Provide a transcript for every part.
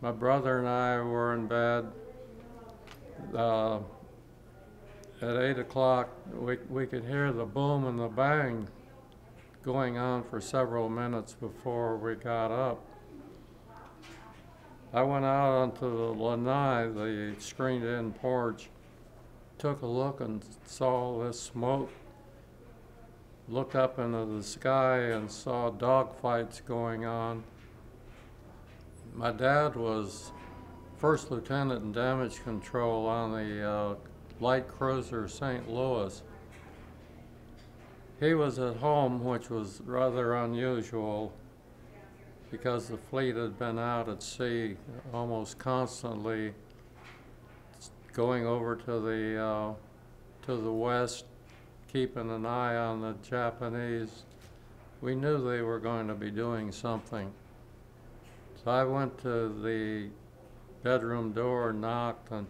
My brother and I were in bed. At 8 o'clock, we could hear the boom and the bang going on for several minutes before we got up. I went out onto the lanai, the screened-in porch, took a look and saw this smoke, looked up into the sky and saw dogfights going on. My dad was first lieutenant in damage control on the light cruiser St. Louis. He was at home, which was rather unusual because the fleet had been out at sea almost constantly, going over to the west, keeping an eye on the Japanese. We knew they were going to be doing something. So I went to the bedroom door, knocked, and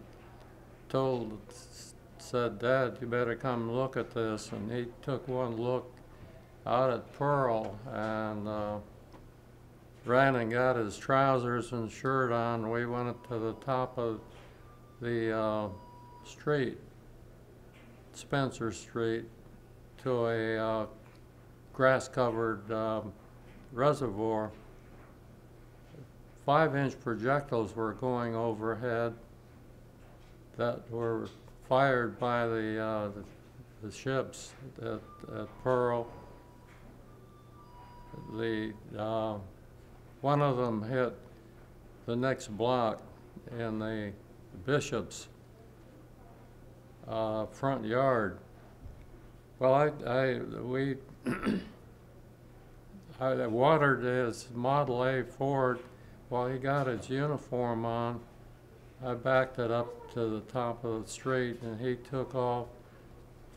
said, "Dad, you better come look at this." And he took one look out at Pearl and ran and got his trousers and shirt on. We went up to the top of the street, Spencer Street, to a grass-covered reservoir. 5-inch projectiles were going overhead that were fired by the ships at Pearl. One of them hit the next block in the Bishop's front yard. Well, I watered his Model A Ford while he got his uniform on. I backed it up to the top of the street, and he took off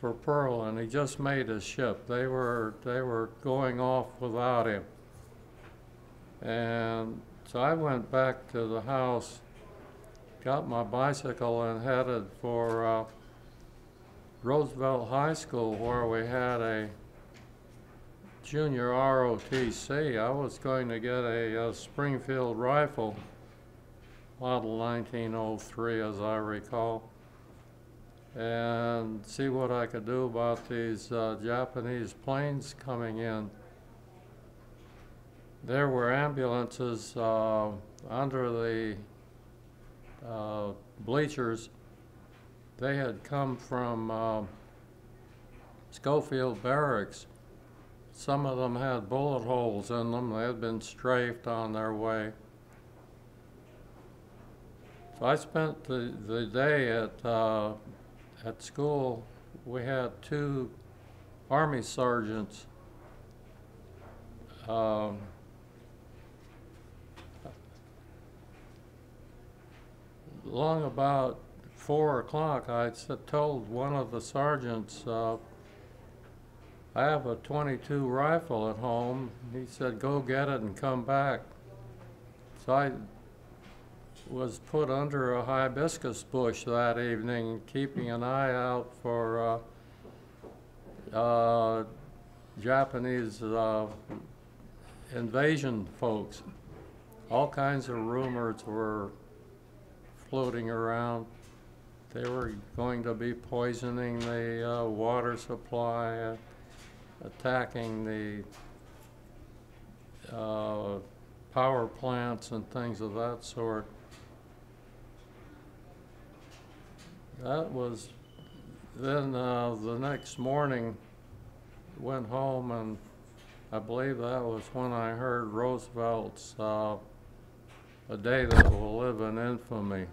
for Pearl, and he just made his ship. They were going off without him. And so I went back to the house, got my bicycle, and headed for Roosevelt High School, where we had a junior ROTC. I was going to get a Springfield rifle, model 1903, as I recall, and see what I could do about these Japanese planes coming in. There were ambulances under the bleachers. They had come from Schofield Barracks. Some of them had bullet holes in them. They had been strafed on their way. So I spent the day at school. We had 2 Army sergeants long about 4 o'clock, I told one of the sergeants, I have a .22 rifle at home. He said, "Go get it and come back." So I was put under a hibiscus bush that evening, keeping an eye out for Japanese invasion folks. All kinds of rumors were floating around. They were going to be poisoning the water supply, attacking the power plants and things of that sort. That was then the next morning, went home, and I believe that was when I heard Roosevelt's A Day That Will Live in Infamy.